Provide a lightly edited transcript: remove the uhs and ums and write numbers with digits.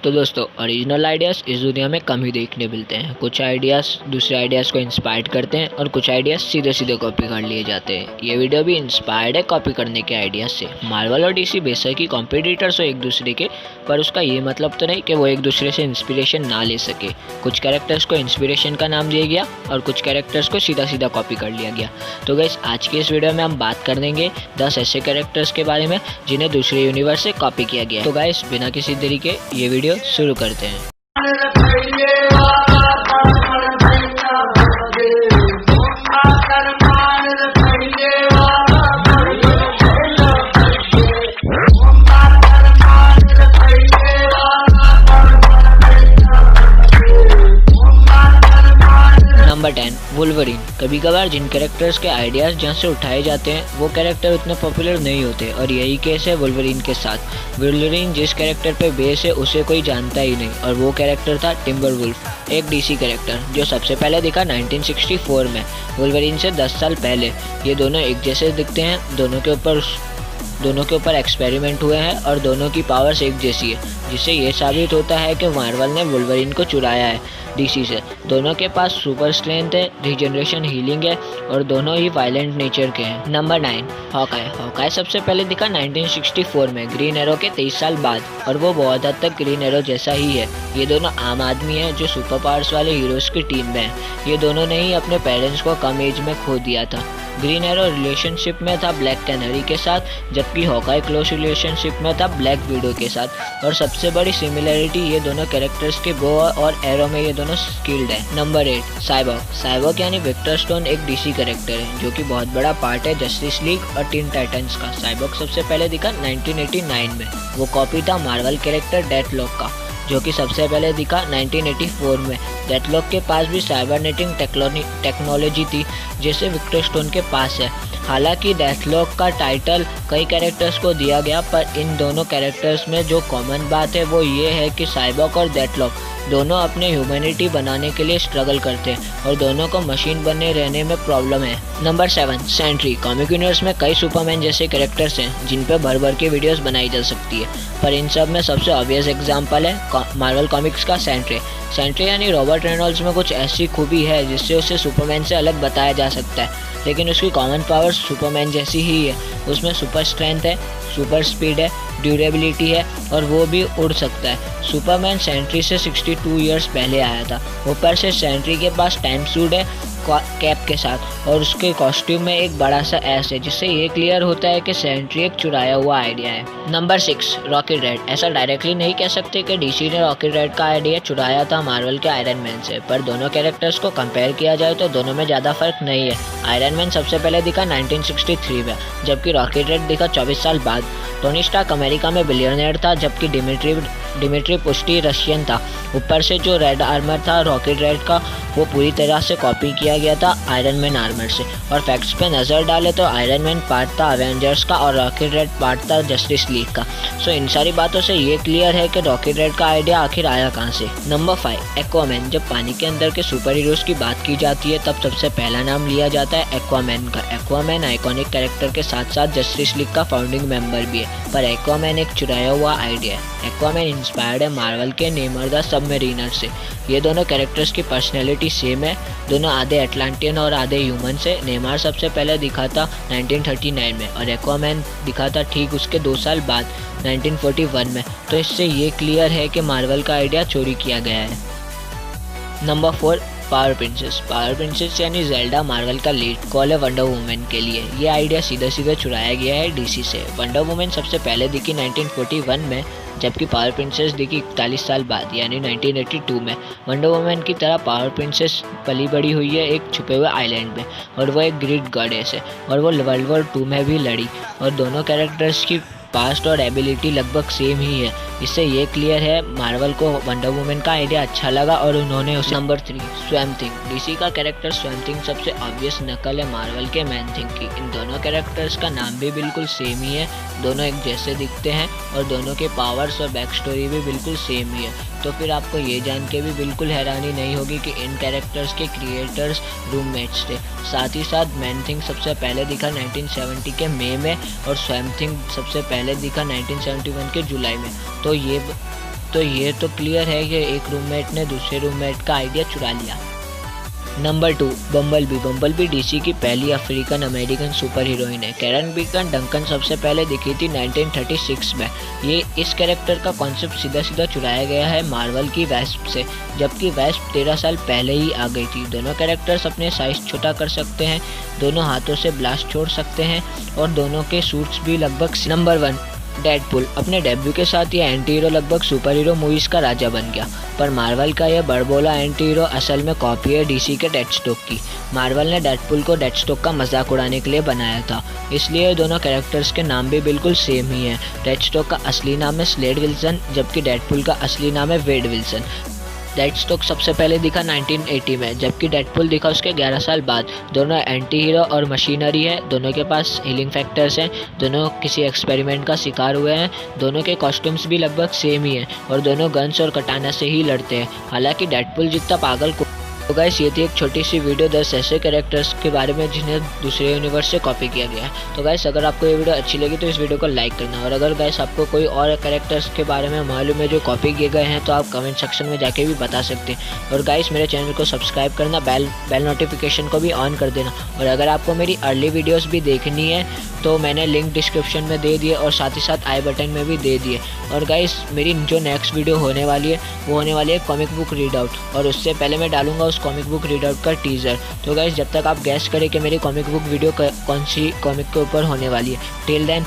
तो दोस्तों original ideas इस दुनिया में कम ही देखने मिलते हैं। कुछ आइडियाज़ दूसरे आइडियाज़ को इंस्पायर करते हैं और कुछ आइडियाज़ सीधे सीधे कॉपी कर लिए जाते हैं। ये वीडियो भी इंस्पायर्ड है कॉपी करने के आइडियाज़ से। मार्वल और डीसी बेशक ही कॉम्पिटिटर्स हो एक दूसरे के, पर उसका ये मतलब तो नहीं कि वो एक दूसरे से इंस्पिरेशन ना ले सके। कुछ कैरेक्टर्स को इंस्पिरेशन का नाम दिया गया और कुछ कैरेक्टर्स को सीधा सीधा कॉपी कर लिया गया। तो गाइस आज के इस वीडियो में हम बात कर देंगे 10 ऐसे कैरेक्टर्स के बारे में जिन्हें दूसरे यूनिवर्स से कॉपी किया गया है। तो गाइस बिना किसी देरी के ये वीडियो शुरू करते हैं। Number 10 Wolverine. कभी कभार जिन कैरेक्टर्स के आइडियाज़ जहाँ से उठाए जाते हैं वो कैरेक्टर उतने पॉपुलर नहीं होते और यही केस है वुल्वरीन के साथ। वुल्वरीन जिस कैरेक्टर पे बेस है उसे कोई जानता ही नहीं और वो कैरेक्टर था टिम्बरवुल्फ, एक डीसी कैरेक्टर जो सबसे पहले दिखा 1964 में, वुल्वरीन से 10 साल पहले। ये दोनों एक जैसे दिखते हैं, दोनों के ऊपर एक्सपेरिमेंट हुए हैं और दोनों की पावर्स एक जैसी है, जिससे ये साबित होता है कि मार्वल ने वुल्वरीन को चुराया है डीसी से। दोनों के पास सुपर स्ट्रेंथ है, रीजनरेशन हीलिंग है और दोनों ही वायलेंट नेचर के हैं। Number 9 Hawkeye. हॉकाई सबसे पहले दिखा 1964 में ग्रीन एरो के 23 साल बाद और वो बहुत हद तक ग्रीन एरो जैसा ही है। ये दोनों आम आदमी हैं जो सुपर पावर्स वाले हीरोज की टीम में हैं। ये दोनों ने ही अपने पेरेंट्स को कम एज में खो दिया था। ग्रीन एरो रिलेशनशिप में था ब्लैक कैनरी के साथ, जबकि हॉकाई क्लोज रिलेशनशिप में था ब्लैक विडो के साथ। और सबसे बड़ी सिमिलरिटी ये दोनों कैरेक्टर्स के बो और एरो में ये दोनों स्किल्ड है। Number 8 cyborg. साइबॉर्ग यानी विक्टर स्टोन एक डीसी कैरेक्टर है जो कि बहुत बड़ा पार्ट है जस्टिस लीग और टीन टाइटंस का। साइबॉर्ग सबसे पहले दिखा 1989 में। वो कॉपी था मार्वल कैरेक्टर डेथलॉक का जो कि सबसे पहले दिखा 1984 में। डेथलॉक के पास भी साइबरनेटिंग टेक्नोलॉजी थी जैसे विक्टर स्टोन के पास है। हालांकि डेथलॉक का टाइटल कई कैरेक्टर्स को दिया गया, पर इन दोनों कैरेक्टर्स में जो कॉमन बात है वो ये है कि साइबॉर्ग और डेथलॉक दोनों अपने ह्यूमैनिटी बनाने के लिए स्ट्रगल करते हैं और दोनों को मशीन बने रहने में प्रॉब्लम है। Number 7 Sentry. कॉमिक यूनिवर्स में कई सुपरमैन जैसे कैरेक्टर्स हैं जिन पे भर भर के वीडियोस बनाई जा सकती है, पर इन सब में सबसे ऑब्वियस एग्जांपल है मार्वल कॉमिक्स का सेंट्री। सेंट्री यानी रॉबर्ट रेनॉल्ड्स में कुछ ऐसी खूबी है जिससे उसे सुपरमैन से अलग बताया जा सकता है, लेकिन उसकी कॉमन पावर सुपरमैन जैसी ही है। उसमें सुपर स्ट्रेंथ है, सुपर स्पीड है, ड्यूरेबिलिटी है और वो भी उड़ सकता है। सुपरमैन सेंट्री से 62 इयर्स पहले आया था। ऊपर से सेंट्री के पास टाइम सूट है कैप के साथ और उसके कॉस्ट्यूम में एक बड़ा सा एस है, जिससे ये क्लियर होता है कि सेंट्री एक चुराया हुआ आइडिया है। Number 6 rocket red. ऐसा डायरेक्टली नहीं कह सकते कि डीसी ने रॉकेट रेड का आइडिया चुराया था मार्वल के आयरन मैन से, पर दोनों कैरेक्टर्स को कंपेयर किया जाए तो दोनों में ज़्यादा फर्क नहीं है। आयरन मैन सबसे पहले दिखा 1963 में, जबकि रॉकेट रेड दिखा 24 साल बाद। टोनी स्टार्क अमेरिका में बिलियनर था, जबकि डिमिट्री पुष्टी रशियन था। ऊपर से जो रेड आर्मर था रॉकेट रेड का वो पूरी तरह से कॉपी किया गया था आयरन मैन आर्मर से। और फैक्ट्स पे नज़र डाले तो आयरन मैन पार्ट था अवेंजर्स का और रॉकेट रेड पार्ट था जस्टिस लीग का। सो इन सारी बातों से ये क्लियर है कि रॉकेट रेड का आइडिया आखिर आया कहाँ से। Number 5 Aquaman. जब पानी के अंदर के सुपर हीरोज की बात की जाती है तब सबसे पहला नाम लिया जाता है एक्वामैन का। एक्वामैन आइकॉनिक कैरेक्टर के साथ साथ जस्टिस लीग का फाउंडिंग मेंबर भी है, पर एक्वामैन एक चुराया हुआ आइडिया है। एक्वामैन इंस्पायर्ड है मार्वल के नेमर द सबमरीनर से। ये दोनों कैरेक्टर्स की पर्सनैलिटी सेम है, दोनों आधे अटलांटियन और आधे ह्यूमन से। नेमार सबसे पहले दिखा था 1939 में और एक्वामैन दिखा था ठीक उसके 2 साल बाद 1941 में। तो इससे ये क्लियर है कि मार्वल का आइडिया चोरी किया गया है। Number 4 power princess. Power princess यानी जेल्डा मार्वल का लीड कॉल है वंडर वुमन के लिए। ये आइडिया सीधे सीधे चुराया गया है डीसी से। वंडर वुमन सबसे पहले दिखी 1941 में, जबकि पावर प्रिंसेस दिखी 41 साल बाद यानी 1982 में। वंडर वुमन की तरह पावर प्रिंसेस पली बड़ी हुई है एक छुपे हुए आइलैंड में और वो एक ग्रेट गॉडेस है और वो वर्ल्ड वॉर 2 में भी लड़ी और दोनों कैरेक्टर्स की पास्ट और एबिलिटी लगभग सेम ही है। इससे ये क्लियर है मार्वल को वंडर वुमन का आइडिया अच्छा लगा और उन्होंने उसे। Number 3 swamp thing. डीसी का कैरेक्टर स्वैम्प थिंग सबसे ऑब्वियस नकल है मार्वल के मैन थिंग की। इन दोनों कैरेक्टर्स का नाम भी बिल्कुल सेम ही है, दोनों एक जैसे दिखते हैं और दोनों के पावर्स और बैक स्टोरी भी बिल्कुल सेम ही है। तो फिर आपको ये जान के भी बिल्कुल हैरानी नहीं होगी कि इन कैरेक्टर्स के क्रिएटर्स रूममेट्स थे। साथ ही साथ मैन थिंग सबसे पहले दिखा 1970 के मई में और स्वैम्प थिंग सबसे पहले दिखा 1971 के जुलाई में। तो ये तो क्लियर है कि एक रूममेट ने दूसरे रूममेट का आइडिया चुरा लिया। Number 2, bumblebee. बम्बलबी डीसी की पहली अफ्रीकन अमेरिकन सुपर हीरोइन है। कैरन बीकन डंकन सबसे पहले दिखी थी 1936 में। ये इस कैरेक्टर का कॉन्सेप्ट सीधा सीधा चुराया गया है मार्वल की वेस्प से, जबकि वेस्प 13 साल पहले ही आ गई थी। दोनों कैरेक्टर्स अपने साइज छोटा कर सकते हैं, दोनों हाथों से ब्लास्ट छोड़ सकते हैं और दोनों के सूट्स भी लगभग। Number 1, Deadpool. अपने डेब्यू के साथ ये एंटी हीरो लगभग सुपर हीरो मूवीज़ का राजा बन गया, पर मार्वल का यह बड़बोला एंटी हीरो असल में कॉपी है डीसी के डेडस्टॉक की। मार्वल ने डेडपुल को डेडस्टॉक का मजाक उड़ाने के लिए बनाया था, इसलिए दोनों कैरेक्टर्स के नाम भी बिल्कुल सेम ही हैं। डेडस्टॉक का असली नाम है स्लेड विल्सन, जबकि डेडपुल का असली नाम है वेड विल्सन। डेडस्टॉक सबसे पहले दिखा 1980 में, जबकि डेडपुल दिखा उसके 11 साल बाद। दोनों एंटी हीरो और मशीनरी है, दोनों के पास हीलिंग फैक्टर्स हैं, दोनों किसी एक्सपेरिमेंट का शिकार हुए हैं, दोनों के कॉस्ट्यूम्स भी लगभग सेम ही हैं और दोनों गन्स और कटाना से ही लड़ते हैं, हालांकि डेडपुल जितना पागल को। तो गाइस ये थी एक छोटी सी वीडियो 10 ऐसे कैरेक्टर्स के बारे में जिन्हें दूसरे यूनिवर्स से कॉपी किया गया है। तो गाइस अगर आपको ये वीडियो अच्छी लगी तो इस वीडियो को लाइक करना, और अगर गाइस आपको कोई और कैरेक्टर्स के बारे में मालूम है जो कॉपी किए गए हैं तो आप कमेंट सेक्शन में जाके भी बता सकते हैं। और गाइस मेरे चैनल को सब्सक्राइब करना, बेल नोटिफिकेशन को भी ऑन कर देना। और अगर आपको मेरी अर्ली वीडियोज़ भी देखनी है तो मैंने लिंक डिस्क्रिप्शन में दे दिए और साथ ही साथ आई बटन में भी दे दिए। और गाइस मेरी जो नेक्स्ट वीडियो होने वाली है वो होने वाली है कॉमिक बुक रीड आउट, और उससे पहले मैं डालूंगा उस कॉमिक बुक रीड आउट का टीज़र। तो गाइस जब तक आप गैस करें कि मेरी कॉमिक बुक वीडियो कौन सी कॉमिक के ऊपर होने वाली है, टिल देन